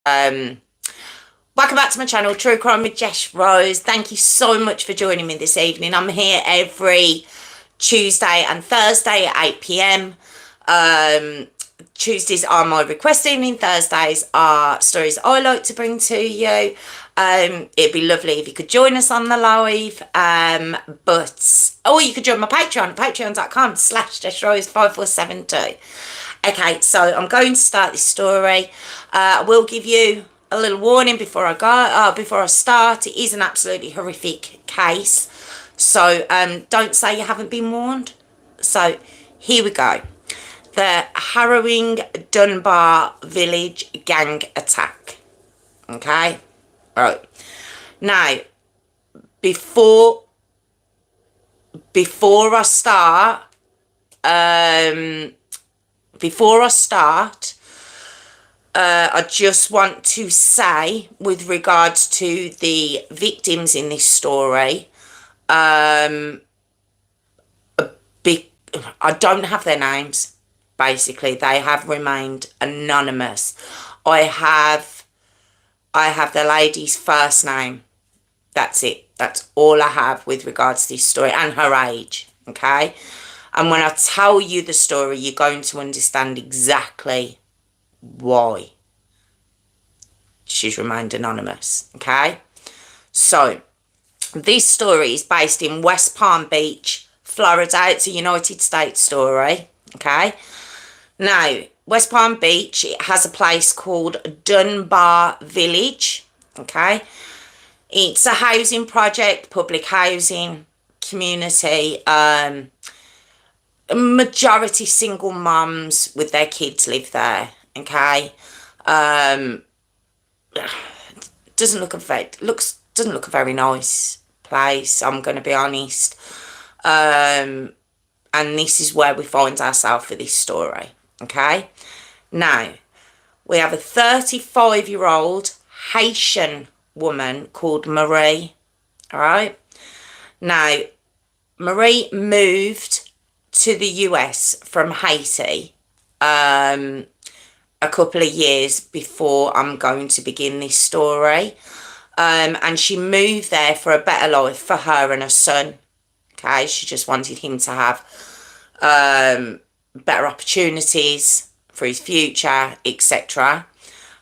Welcome back to my channel, True Crime with Jess Rose. Thank you so much for joining me this evening. I'm here every Tuesday and Thursday at 8 p.m. Tuesdays are my request evening. Thursdays are stories I like to bring to you. It'd be lovely if you could join us on the live. Or you could join my Patreon, patreon.com/JessRose5472. Okay, so I'm going to start this story. I will give you a little warning before I start. It is an absolutely horrific case, so don't say you haven't been warned. So here we go. The Harrowing Dunbar village gang attack. Okay, right now, before I start, I just want to say, with regards to the victims in this story, I don't have their names. Basically, they have remained anonymous. I have the lady's first name. That's it. That's all I have with regards to this story, and her age. Okay, and when I tell you the story, you're going to understand exactly why she's remained anonymous. Okay, so this story is based in West Palm Beach, Florida. It's a United States story. Okay, now West Palm Beach, it has a place called Dunbar Village. Okay, it's a housing project, public housing community. Majority single mums with their kids live there. Okay, doesn't look a very nice place, I'm going to be honest. And this is where we find ourselves for this story. Okay, now we have a 35-year-old Haitian woman called Marie. All right, now Marie moved to the US from Haiti a couple of years before I'm going to begin this story. And she moved there for a better life for her and her son. Okay, she just wanted him to have better opportunities for his future, etc.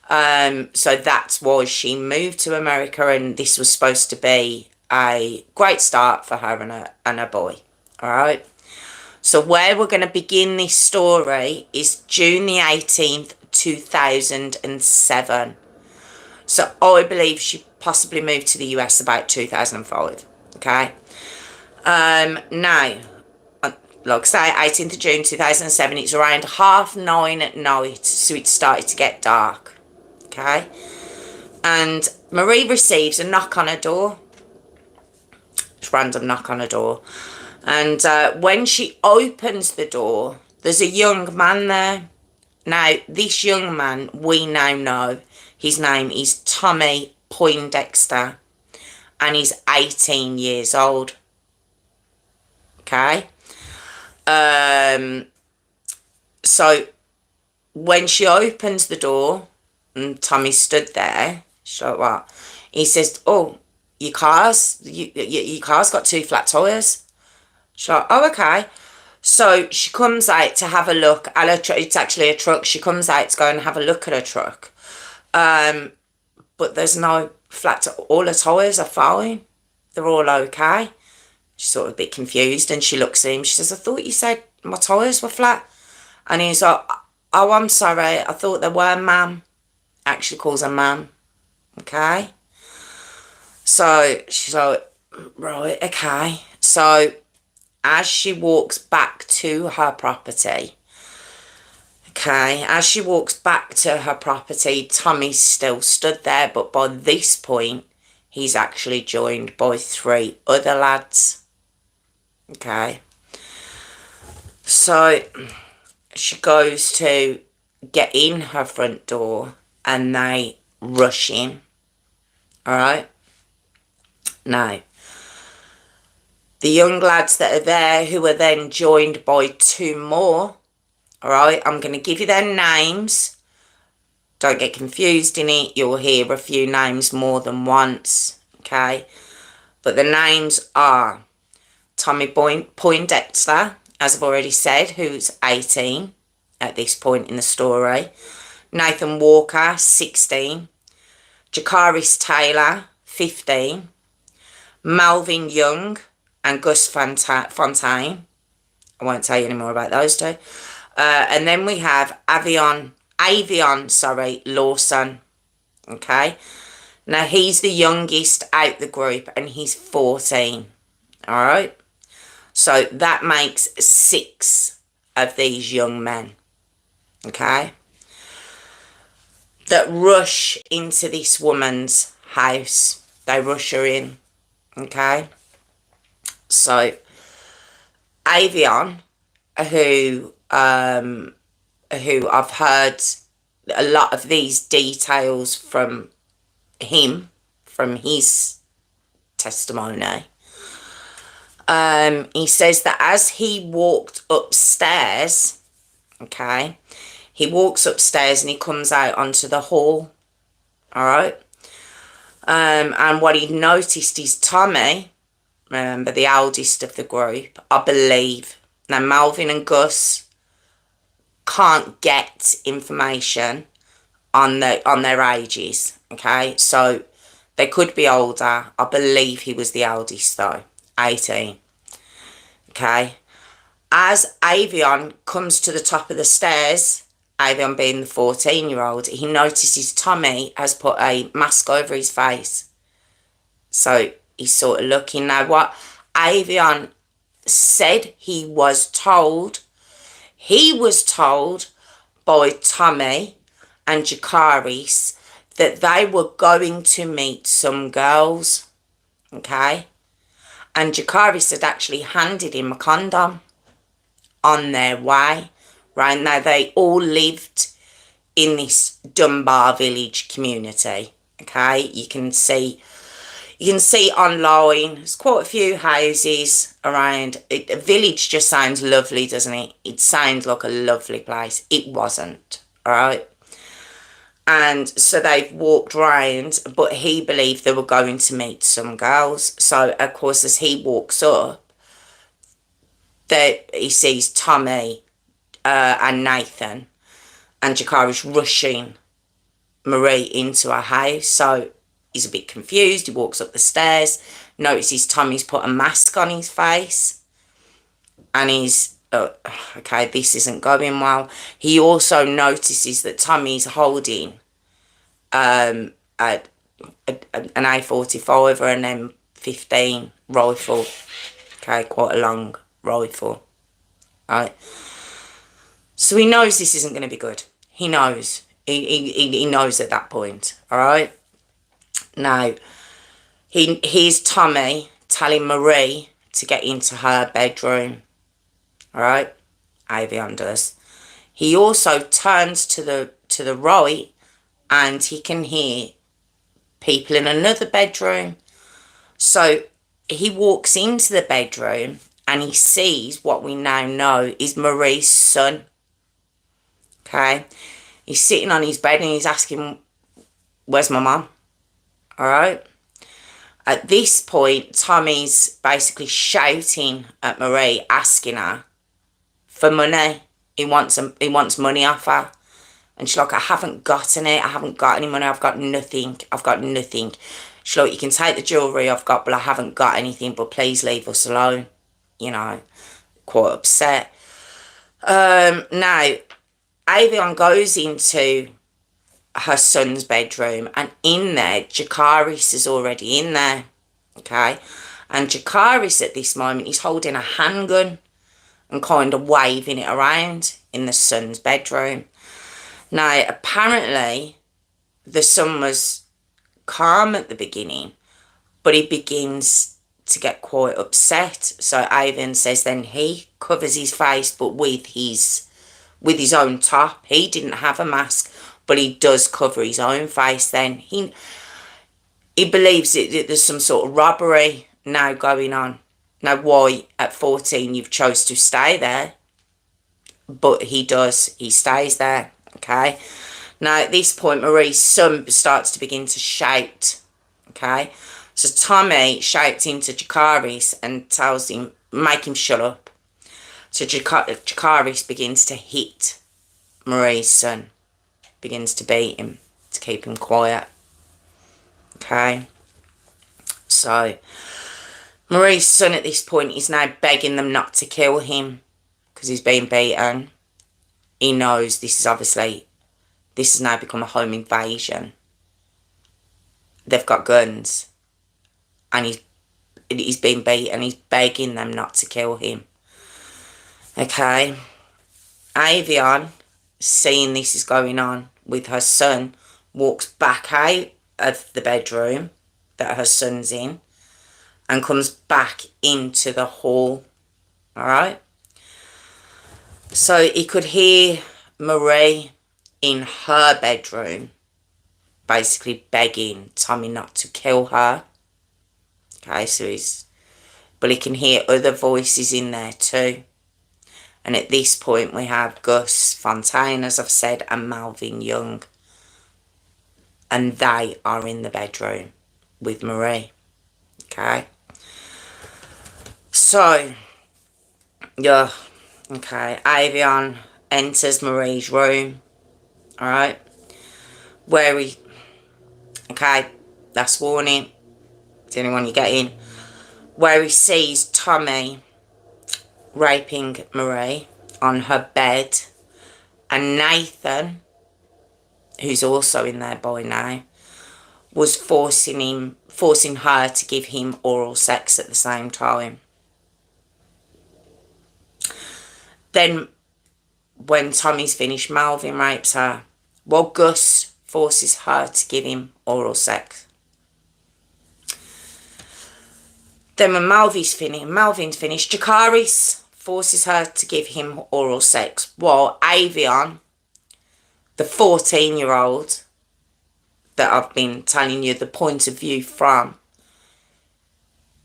So that's why she moved to America, and this was supposed to be a great start for her and her boy. All right. So where we're going to begin this story is June the 18th, 2007. So I believe she possibly moved to the US about 2005. Okay. Now, like I say, 18th of June 2007, it's around 9:30 at night, so it started to get dark. Okay. And Marie receives a knock on her door. Just random knock on her door. And when she opens the door, there's a young man there. Now, this young man, we now know his name is Tommy Poindexter, and he's 18 years old. Okay. So when she opens the door and Tommy stood there, she's like, what? He says, oh, your car's got 2 flat tires. She's like, oh, okay. So she comes out to have a look at her truck. It's actually a truck. She comes out to go and have a look at her truck. But there's no flat. All her tyres are fine. They're all okay. She's sort of a bit confused, and she looks at him. She says, I thought you said my tyres were flat. And he's like, oh, I'm sorry. I thought they were, ma'am. Actually calls her ma'am. Okay. So she's like, right, okay. So as she walks back to her property, Tommy's still stood there, but by this point, he's actually joined by 3 other lads. Okay. So she goes to get in her front door, and they rush in. All right. Now, the young lads that are there, who are then joined by 2 more, all right, I'm going to give you their names, Don't get confused in it. You'll hear a few names more than once, okay? But the names are Tommy Poindexter, as I've already said, who's 18 at this point in the story. Nathan Walker, 16. Jakaris Taylor, 15. Melvin Young and Gus Fontaine. I won't tell you any more about those two. And then we have Avion Lawson. Okay. Now, he's the youngest out the group and he's 14. All right. So that makes 6 of these young men. Okay. That rush into this woman's house. They rush her in. Okay. So Avion, who I've heard a lot of these details from him, from his testimony. He says that as he walked upstairs, okay, he walks upstairs and he comes out onto the hall, all right, and what he noticed is Tommy, remember, the eldest of the group, I believe. Now, Melvin and Gus can't get information on their ages, okay? So they could be older. I believe he was the eldest, though, 18, okay? As Avion comes to the top of the stairs, Avion being the 14-year-old, he notices Tommy has put a mask over his face. So he's sort of looking. Now, what Avion said he was told by Tommy and Jakaris that they were going to meet some girls, okay? And Jakaris had actually handed him a condom on their way. Right now, they all lived in this Dunbar village community, okay? You can see online, there's quite a few houses around. The village just sounds lovely, doesn't it? It sounds like a lovely place. It wasn't, all right? And so they've walked round, but he believed they were going to meet some girls. So, of course, as he walks up, he sees Tommy and Nathan and Jakari's rushing Marie into her house. So he's a bit confused. He walks up the stairs, notices Tommy's put a mask on his face, and he's, okay, this isn't going well. He also notices that Tommy's holding an A45 or an M15 rifle. Okay, quite a long rifle. Right. So he knows this isn't going to be good. He knows. He knows at that point. All right. Now, he hears Tommy telling Marie to get into her bedroom. All right. Avion does. He also turns to the right, and he can hear people in another bedroom. So he walks into the bedroom and he sees what we now know is Marie's son. Okay. He's sitting on his bed and he's asking, where's my mum? All right. At this point, Tommy's basically shouting at Marie, asking her for money. He wants money off her. And she's like, I haven't got any. I haven't got any money. I've got nothing. She's like, you can take the jewellery I've got, but I haven't got anything. But please leave us alone. You know, quite upset. Now, Avion goes into her son's bedroom, and in there, Jakaris is already in there. Okay? And Jakaris at this moment, he's holding a handgun and kind of waving it around in the son's bedroom. Now, apparently, the son was calm at the beginning, but he begins to get quite upset. So Avion says then he covers his face, but with his own top. He didn't have a mask, but he does cover his own face then. He believes that there's some sort of robbery now going on. Now, why at 14 you've chose to stay there? But he does. He stays there. Okay. Now, at this point, Marie's son starts to begin to shout, okay? So Tommy shouts into Jakaris and tells him, make him shut up. So Jakaris begins to hit Marie's son, begins to beat him to keep him quiet, okay? So Marie's son at this point is now begging them not to kill him because he's being beaten. He knows this has now become a home invasion. They've got guns and he's been beaten. He's begging them not to kill him. Okay. Avion, seeing this is going on with her son, walks back out of the bedroom that her son's in and comes back into the hall. Alright? So he could hear Marie in her bedroom basically begging Tommy not to kill her. Okay, but he can hear other voices in there too. And at this point we have Gus Fontaine, as I've said, and Malvin Young. And they are in the bedroom with Marie. Okay. So, yeah, okay, Avion enters Marie's room. Alright. Okay, that's warning. It's the only one you get in. Where he sees Tommy raping Marie on her bed. And Nathan, who's also in there by now, was forcing her to give him oral sex at the same time. Then, when Tommy's finished, Malvin rapes her, while Gus forces her to give him oral sex. Then when Malvin's finished, Jakaris forces her to give him oral sex, while Avion, the 14-year-old that I've been telling you the point of view from,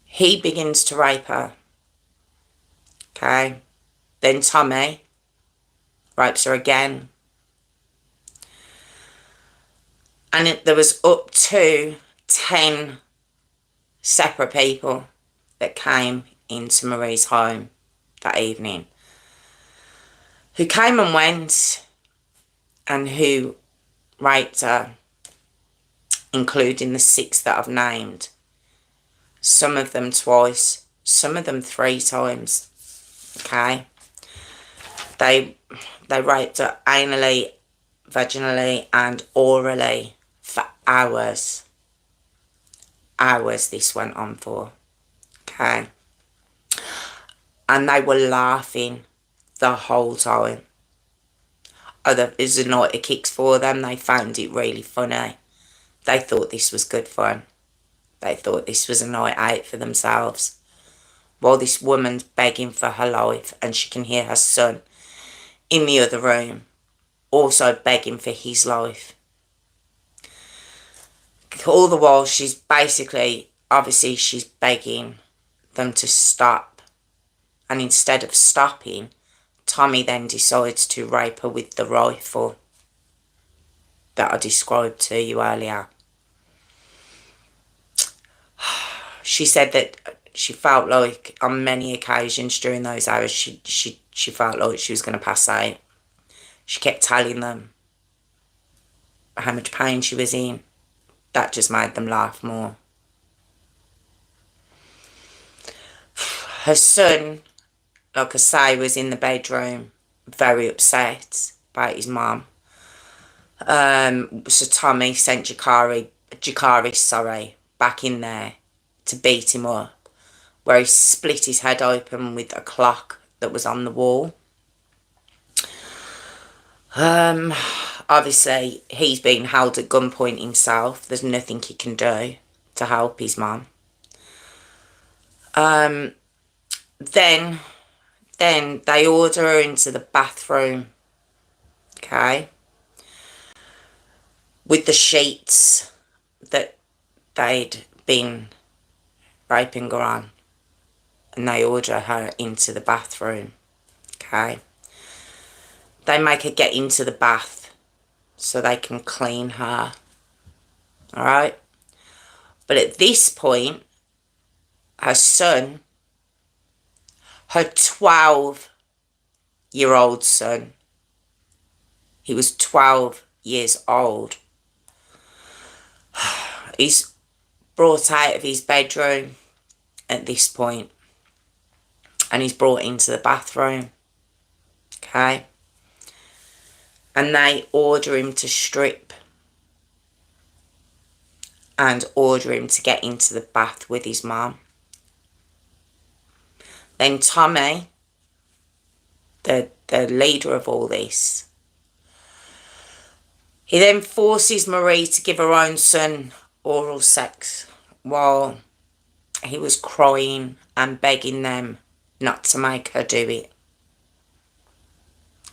he begins to rape her. Okay. Then Tommy rapes her again. And there was up to 10 separate people that came into Marie's home that evening, who came and went and who raped her, including the 6 that I've named. Some of them twice, some of them 3 times. Okay. They raped her anally, vaginally and orally for hours. Hours this went on for. Okay. And they were laughing the whole time. It was a night of kicks for them. They found it really funny. They thought this was good fun. They thought this was a night out for themselves. While this woman's begging for her life and she can hear her son in the other room also begging for his life. All the while she's obviously she's begging them to stop. And instead of stopping, Tommy then decides to rape her with the rifle that I described to you earlier. She said that she felt like on many occasions during those hours she felt like she was going to pass out. She kept telling them how much pain she was in. That just made them laugh more. Her son, like I say, was in the bedroom, very upset about his mum. So Tommy sent Jakaris back in there to beat him up, where he split his head open with a clock that was on the wall. Obviously, he's been held at gunpoint himself. There's nothing he can do to help his mum. Then they order her into the bathroom, okay, with the sheets that they'd been raping her on. And they order her into the bathroom, okay. They make her get into the bath so they can clean her. All right? But at this point, her son, her 12-year-old son, he was 12 years old, he's brought out of his bedroom at this point, and he's brought into the bathroom. Okay? And they order him to strip and order him to get into the bath with his mum. Then Tommy, the leader of all this, he then forces Marie to give her own son oral sex while he was crying and begging them not to make her do it.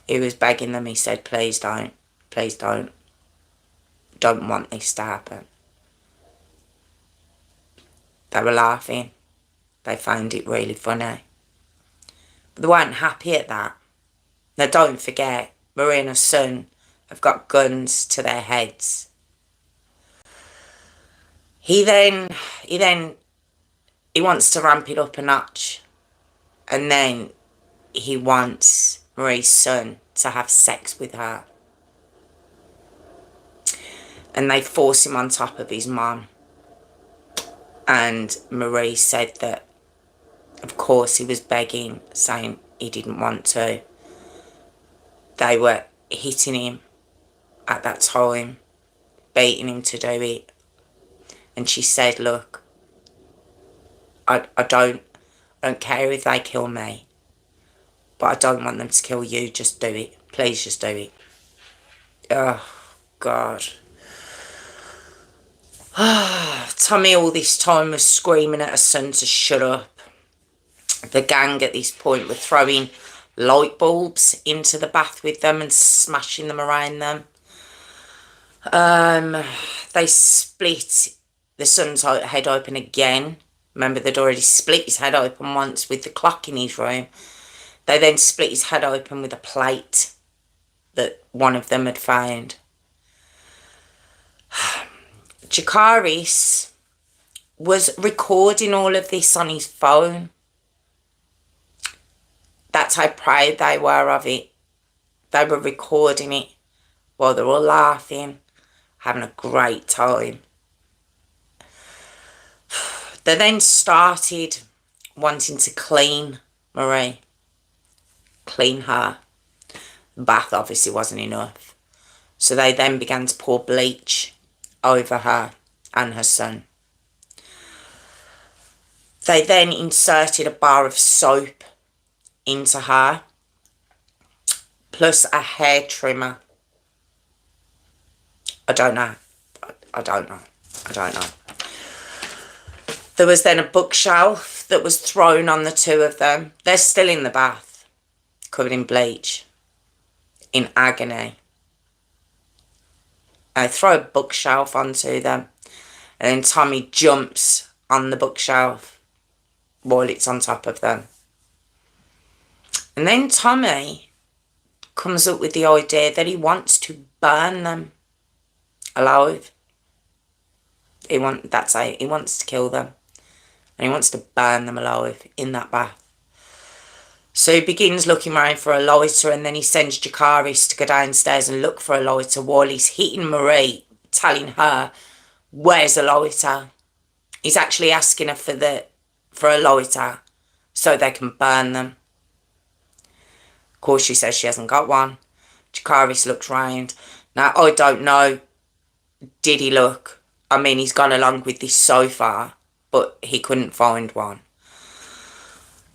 He was begging them, he said, please don't, please don't. Don't want this to happen. They were laughing. They found it really funny. But they weren't happy at that. Now don't forget, Marie and her son have got guns to their heads. He wants to ramp it up a notch. And then he wants Marie's son to have sex with her. And they force him on top of his mum. And Marie said that, of course, he was begging, saying he didn't want to. They were hitting him at that time, beating him to do it. And she said, look, I don't care if they kill me, but I don't want them to kill you. Just do it. Please just do it. Oh, God. Tommy all this time was screaming at her son to shut up. The gang at this point were throwing light bulbs into the bath with them and smashing them around them. They split the son's head open again. Remember, they'd already split his head open once with the clock in his room. They then split his head open with a plate that one of them had found. Jakaris was recording all of this on his phone. That's how proud they were of it. They were recording it while they were all laughing, having a great time. They then started wanting to clean Marie. Clean her. The bath obviously wasn't enough. So they then began to pour bleach over her and her son. They then inserted a bar of soap into her, plus a hair trimmer. I don't know. There was then a bookshelf that was thrown on the two of them. They're still in the bath, covered in bleach, in agony. I throw a bookshelf onto them, and then Tommy jumps on the bookshelf while it's on top of them. And then Tommy comes up with the idea that he wants to burn them alive. He wants to kill them. And he wants to burn them alive in that bath. So he begins looking around for a lighter, and then he sends Jakaris to go downstairs and look for a lighter while he's hitting Marie, telling her, where's a lighter? He's actually asking her for a lighter so they can burn them. Of course, she says she hasn't got one. Jakaris looks round. Now, I don't know, did he look? I mean, he's gone along with this so far, but he couldn't find one.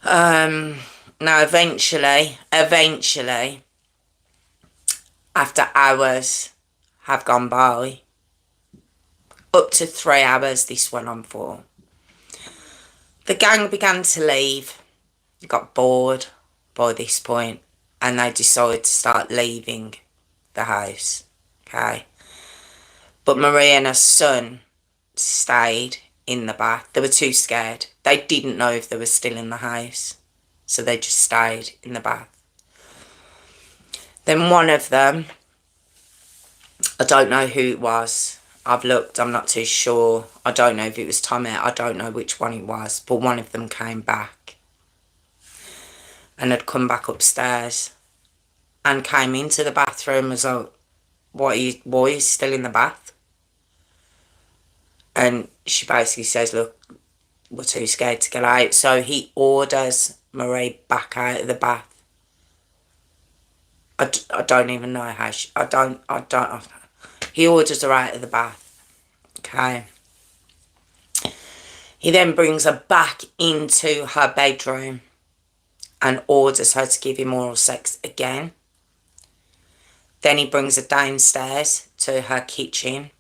Now, eventually, after hours have gone by, up to 3 hours this went on for, the gang began to leave. They got bored by this point, and they decided to start leaving the house, okay? But Marie and her son stayed in the bath. They were too scared. They didn't know if they were still in the house, so they just stayed in the bath. Then one of them I don't know who it was. I've looked, I'm not too sure. I don't know if it was Tommy, I don't know which one it was, but one of them came back and had come back upstairs and came into the bathroom and was like, why are you still in the bath? And she basically says, look, we're too scared to get out. So he orders Marie back out of the bath. I don't even know how she, I don't, he orders her out of the bath. Okay. He then brings her back into her bedroom and orders her to give him oral sex again. Then he brings her downstairs to her kitchen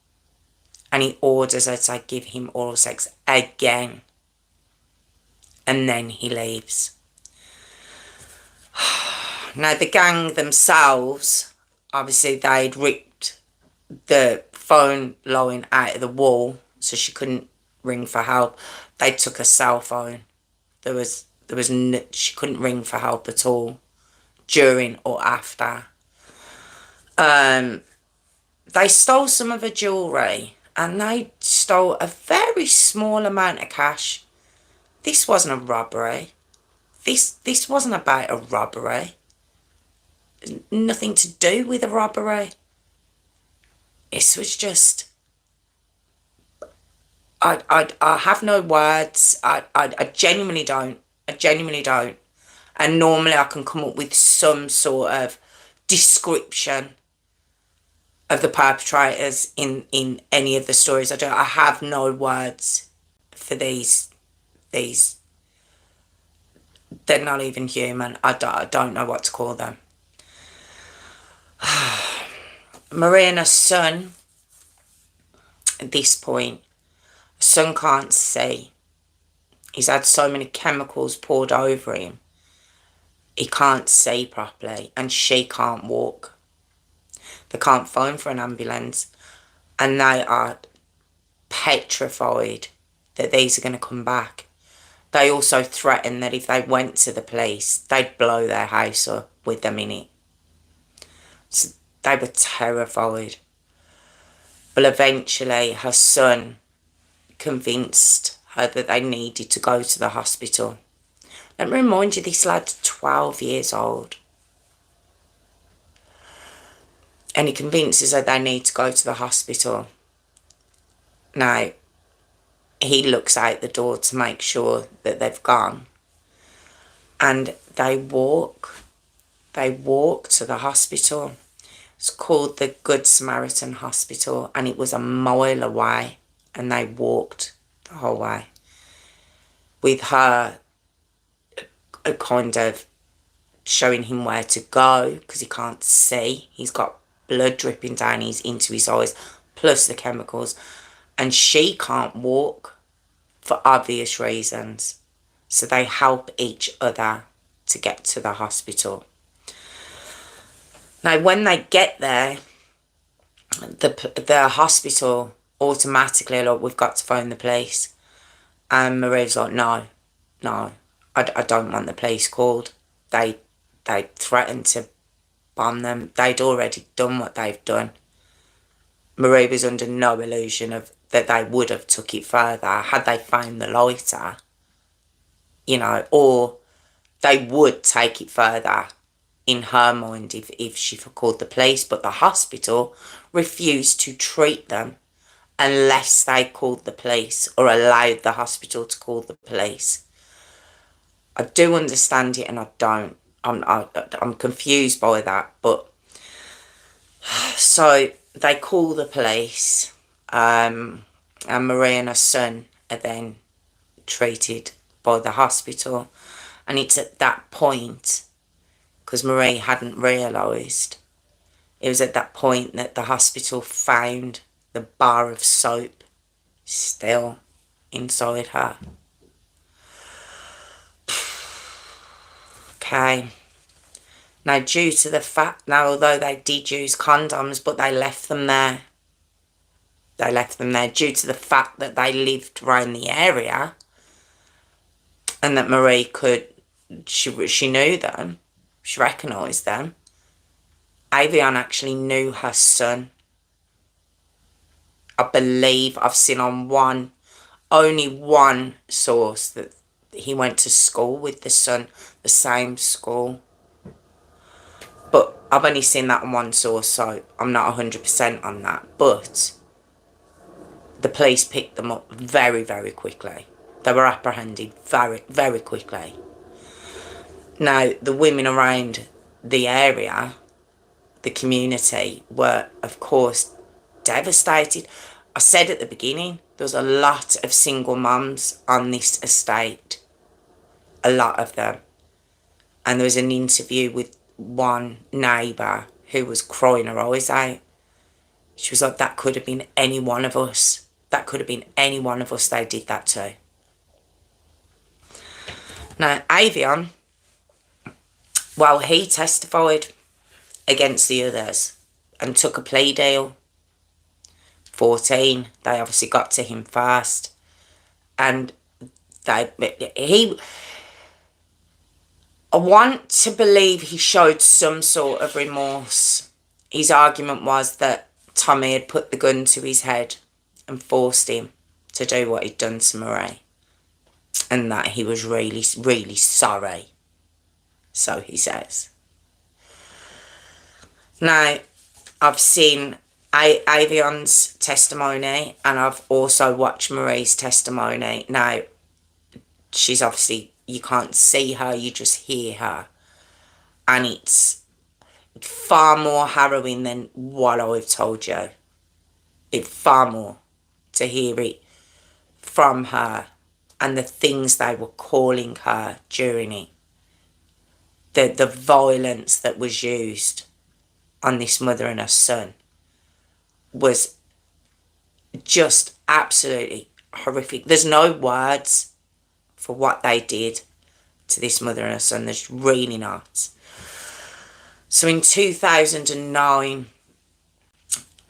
and he orders her to give him oral sex again. And then he leaves. Now, the gang themselves, obviously, they'd ripped the phone line out of the wall so she couldn't ring for help. They took her cell phone. She couldn't ring for help at all during or after. They stole some of her jewellery and they stole a very small amount of cash. This wasn't a robbery. This wasn't about a robbery. Nothing to do with a robbery. This was just... I have no words. I genuinely don't. I genuinely don't. And normally I can come up with some sort of description of the perpetrators in any of the stories I do. I have no words for these. They're not even human. I don't know what to call them. Marie and her son, at this point, son can't see. He's had so many chemicals poured over him. He can't see properly and she can't walk. They can't phone for an ambulance and they are petrified that these are going to come back. They also threaten that if they went to the police, they'd blow their house up with them in it. So they were terrified. But eventually her son convinced her that they needed to go to the hospital. Let me remind you, this lad's 12 years old. And he convinces her they need to go to the hospital. Now, he looks out the door to make sure that they've gone. And they walk to the hospital. It's called the Good Samaritan Hospital and it was a mile away and they walked the whole way. With her kind of showing him where to go because he can't see. He's got blood dripping down into his eyes plus the chemicals. And she can't walk for obvious reasons. So they help each other to get to the hospital. Now, when they get there, the hospital automatically, like, we've got to phone the police. And Marie's like, no, I don't want the police called. They threatened to bomb them. They'd already done what they've done. Marie was under no illusion of that they would have took it further had they found the lighter, you know, or they would take it further in her mind if she called the police. But the hospital refused to treat them unless they called the police or allowed the hospital to call the police. I do understand it and I don't. I'm confused by that. But so they call the police and Marie and her son are then treated by the hospital. And it's at that point, because Marie hadn't realised, it was at that point that the hospital found the bar of soap still inside her. Okay. Now, due to the fact, now although they did use condoms, but they left them there. They left them there due to the fact that they lived around the area and that Marie she knew them, she recognised them. Avion actually knew her son I believe I've seen on only one source that he went to school with the son, the same school. But I've only seen that on one source, so I'm not 100% on that. But the police picked them up very, very quickly. They were apprehended very, very quickly. Now, the women around the area, the community, were, of course, devastated. I said at the beginning, there was a lot of single mums on this estate. A lot of them. And there was an interview with one neighbour who was crying her eyes out. She was like, that could have been any one of us. That could have been any one of us they did that to. Now, Avion, well, he testified against the others and took a plea deal. 14. They obviously got to him first. And I want to believe he showed some sort of remorse. His argument was that Tommy had put the gun to his head and forced him to do what he'd done to Marie. And that he was really, really sorry. So he says. Now, I've seen Avion's testimony and I've also watched Marie's testimony. Now, she's obviously, you can't see her, you just hear her. And it's far more harrowing than what I've told you. It's far more to hear it from her and the things they were calling her during it. The violence that was used on this mother and her son was just absolutely horrific. There's no words for what they did to this mother and her son. There's really not. So in 2009,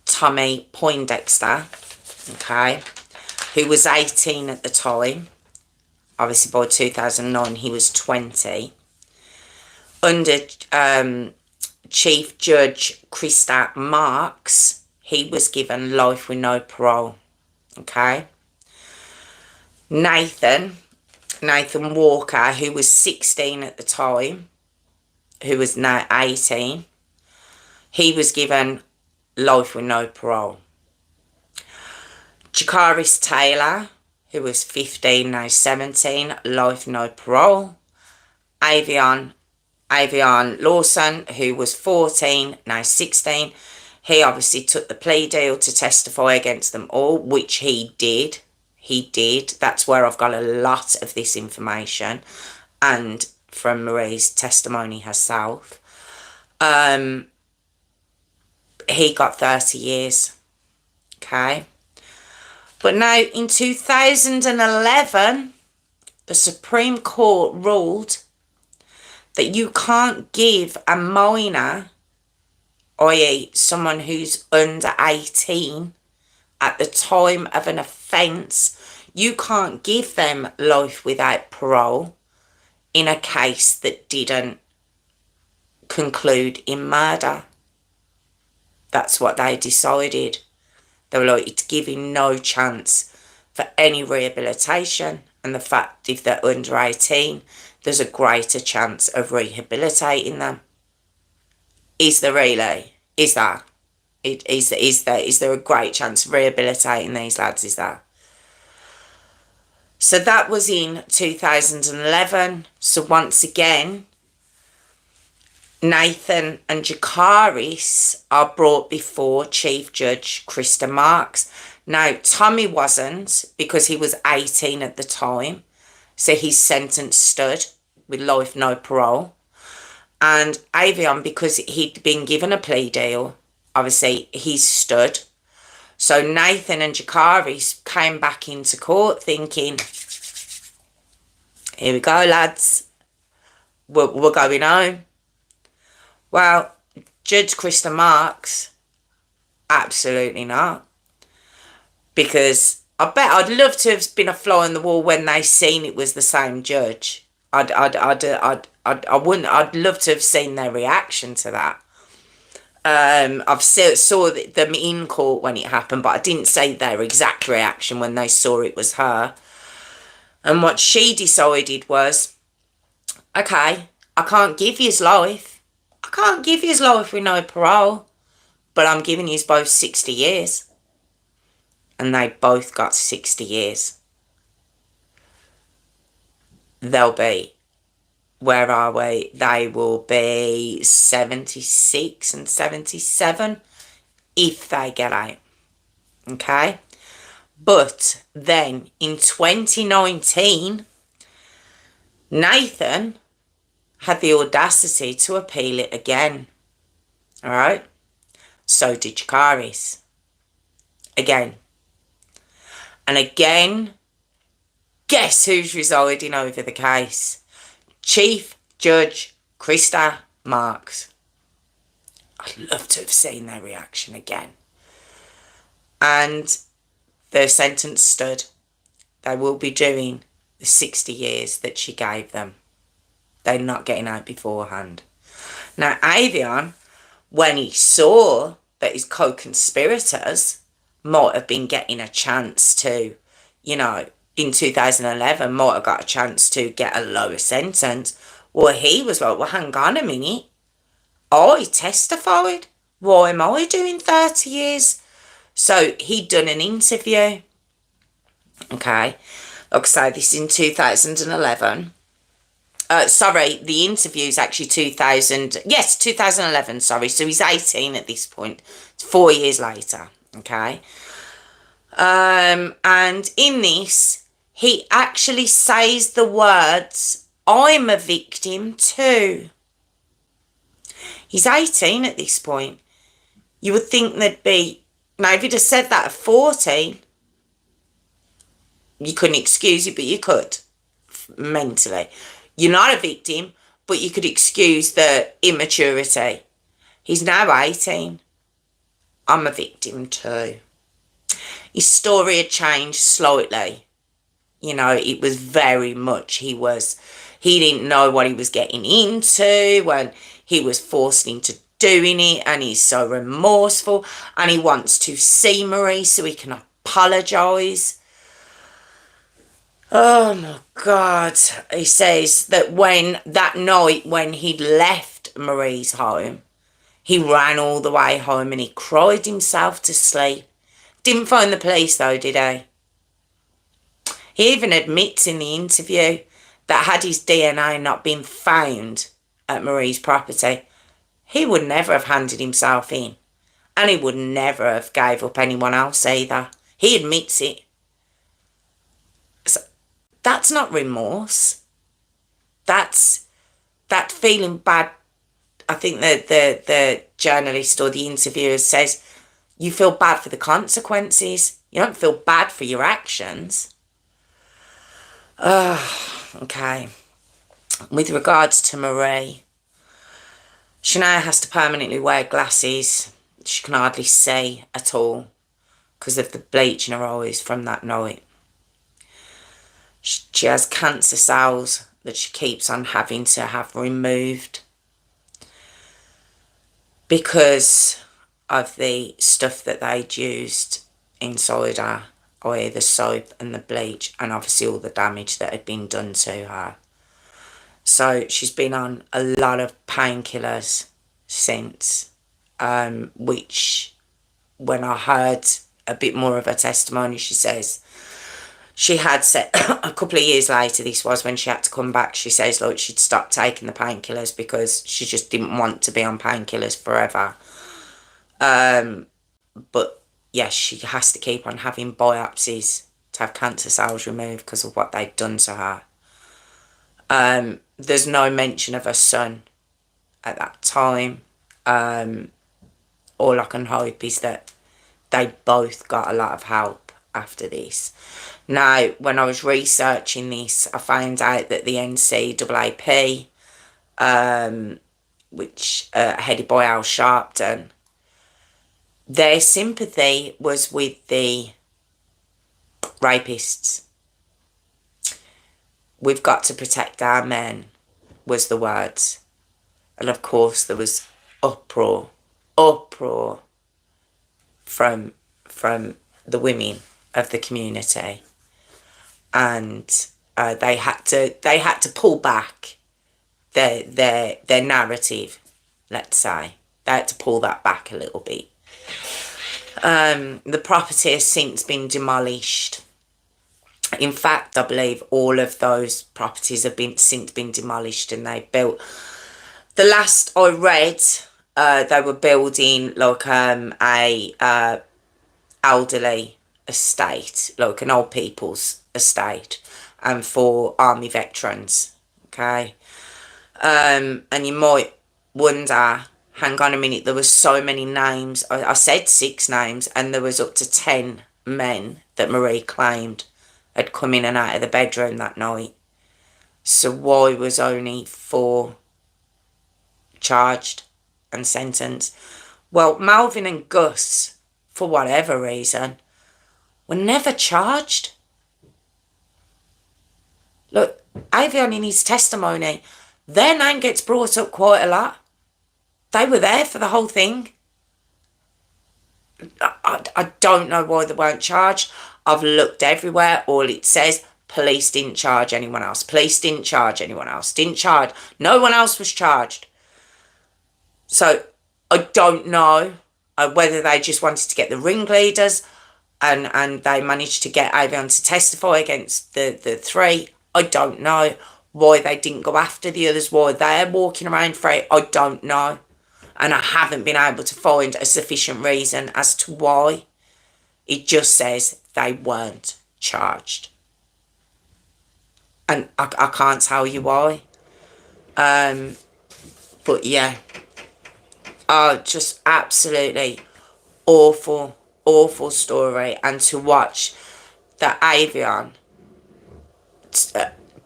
Tommy Poindexter, okay, who was 18 at the time, obviously by 2009 he was 20, under Chief Judge Krista Marks, he was given life with no parole, okay. Nathan Walker, who was 16 at the time, who was now 18, he was given life with no parole. Jakaris Taylor, who was 15, now 17, life no parole. Avion Lawson, who was 14, now 16, he obviously took the plea deal to testify against them all, which he did. He did. That's where I've got a lot of this information. And from Marie's testimony herself. He got 30 years. Okay. But now in 2011, the Supreme Court ruled that you can't give a minor, i.e. someone who's under 18 at the time of an offence, you can't give them life without parole in a case that didn't conclude in murder. That's what they decided. They were like, it's giving no chance for any rehabilitation. And the fact if they're under 18, there's a greater chance of rehabilitating them. Is there really? Is there? Is there a great chance of rehabilitating these lads? Is there? So that was in 2011. So once again, Nathan and Jakaris are brought before Chief Judge Krista Marks. Now, Tommy wasn't, because he was 18 at the time. So his sentence stood with life, no parole. And Avion, because he'd been given a plea deal, obviously he stood. So Nathan and Jakaris came back into court thinking, here we go, lads. We're going home. Well, Judge Krista Marks, absolutely not. Because I'd love to have been a fly on the wall when they seen it was the same judge. I'd love to have seen their reaction to that. I've saw them in court when it happened, but I didn't see their exact reaction when they saw it was her. And what she decided was, okay, I can't give you his life. I can't give you his life with no parole, but I'm giving you both 60 years. And they both got 60 years. They'll be, where are we? They will be 76 and 77 if they get out. Okay? But then in 2019, Nathan had the audacity to appeal it again. Alright? So did Chikaris. Again. And again, guess who's residing over the case? Chief Judge Krista Marks. I'd love to have seen their reaction again. And their sentence stood. They will be doing the 60 years that she gave them. They're not getting out beforehand. Now, Avion, when he saw that his co-conspirators might have been getting a chance to, you know, in 2011, might have got a chance to get a lower sentence, well, he was like, well, hang on a minute. I testified. Why am I doing 30 years? So he'd done an interview. Okay. Like I say, this is in 2011. Sorry, the interview's actually 2011, sorry. So he's 18 at this point. It's 4 years later, okay? And in this, he actually says the words, I'm a victim too. He's 18 at this point. You would think there'd be, now if he'd have said that at 14, you couldn't excuse it, but you could, mentally. You're not a victim, but you could excuse the immaturity. He's now 18. I'm a victim too. His story had changed slightly. You know, it was very much, he didn't know what he was getting into when he was forced into doing it, and he's so remorseful, and he wants to see Marie so he can apologise. Oh my God. He says that that night when he'd left Marie's home, he ran all the way home and he cried himself to sleep. Didn't phone the police though, did he? He even admits in the interview that had his DNA not been found at Marie's property, he would never have handed himself in. And he would never have gave up anyone else either. He admits it. That's not remorse. That's that feeling bad. I think that the journalist or the interviewer says, you feel bad for the consequences. You don't feel bad for your actions. Okay. With regards to Marie, she now has to permanently wear glasses. She can hardly see at all because of the bleach in her eyes from that night. She has cancer cells that she keeps on having to have removed because of the stuff that they'd used inside her, i.e. the soap and the bleach, and obviously all the damage that had been done to her. So she's been on a lot of painkillers since, which when I heard a bit more of her testimony, she says, she had said a couple of years later, this was when she had to come back, she says like she'd stopped taking the painkillers because she just didn't want to be on painkillers forever. But yes, she has to keep on having biopsies to have cancer cells removed because of what they'd done to her. There's no mention of her son at that time. All I can hope is that they both got a lot of help after this. Now, when I was researching this, I found out that the NCAAP, which headed by Al Sharpton, their sympathy was with the rapists. We've got to protect our men, was the words. And of course there was uproar. uproar from the women of the community, and they had to pull back their narrative. Let's say they had to pull that back a little bit. The property has since been demolished. In fact, I believe all of those properties have since been demolished, and they built. The last I read, they were building like a elderly estate, like an old people's estate, and for army veterans. Okay, and you might wonder, hang on a minute, there was so many names. I said 6 names, and there was up to 10 men that Marie claimed had come in and out of the bedroom that night. So why was only 4 charged and sentenced? Well, Malvin and Gus, for whatever reason, were never charged. Look, Avion in his testimony, their name gets brought up quite a lot. They were there for the whole thing. I don't know why they weren't charged. I've looked everywhere. All it says, police didn't charge anyone else. Police didn't charge anyone else. Didn't charge. No one else was charged. So I don't know whether they just wanted to get the ringleaders and they managed to get Avion to testify against the 3. I don't know. Why they didn't go after the others, why they're walking around free, I don't know. And I haven't been able to find a sufficient reason as to why. It just says they weren't charged. And I can't tell you why. But yeah. Just absolutely awful, awful story. And to watch that Avion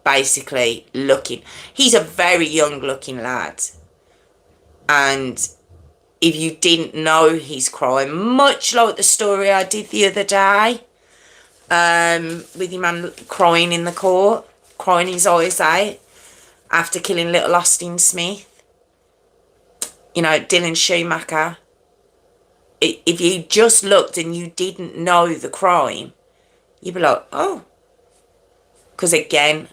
basically looking. He's a very young looking lad. And if you didn't know his crime, much like the story I did the other day, with your man crying in the court, crying his eyes out after killing little Austin Smith, you know, Dylan Schumacher. If you just looked and you didn't know the crime, you'd be like, oh. Because again,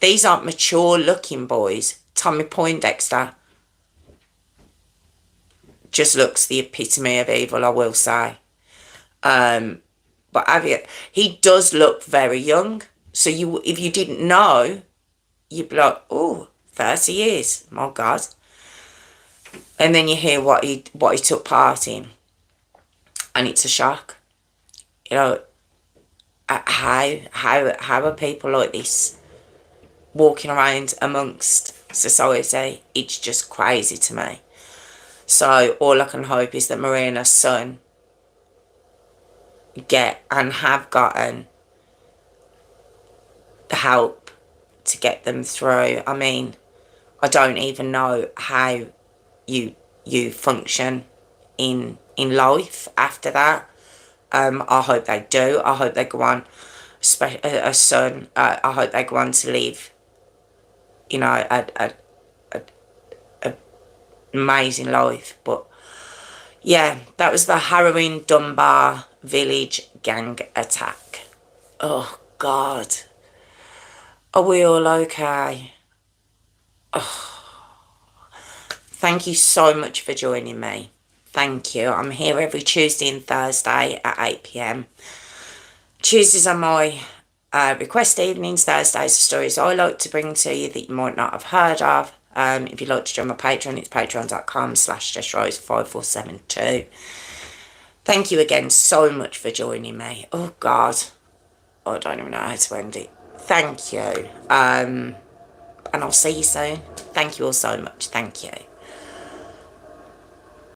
these aren't mature looking boys. Tommy Poindexter just looks the epitome of evil, I will say. But he does look very young. So if you didn't know, you'd be like, oh, 30 years, my God. And then you hear what he took part in, and it's a shock. You know, how are people like this walking around amongst society? It's just crazy to me. So all I can hope is that Marie and her son get and have gotten the help to get them through. I mean, I don't even know how you function in life after that. I hope they do. I hope they go on, a son, I hope they go on to live, you know, a amazing life. But yeah, that was the Harrowing Dunbar village gang attack. Oh God, are we all okay? Oh. Thank you so much for joining me. Thank you. I'm here every Tuesday and Thursday at 8 p.m. Tuesdays are my request evenings. Thursdays are stories I like to bring to you that you might not have heard of. If you'd like to join my Patreon, it's patreon.com/JessRose5472. Thank you again so much for joining me. Oh God, I don't even know how to end it. Thank you. And I'll see you soon. Thank you all so much. Thank you.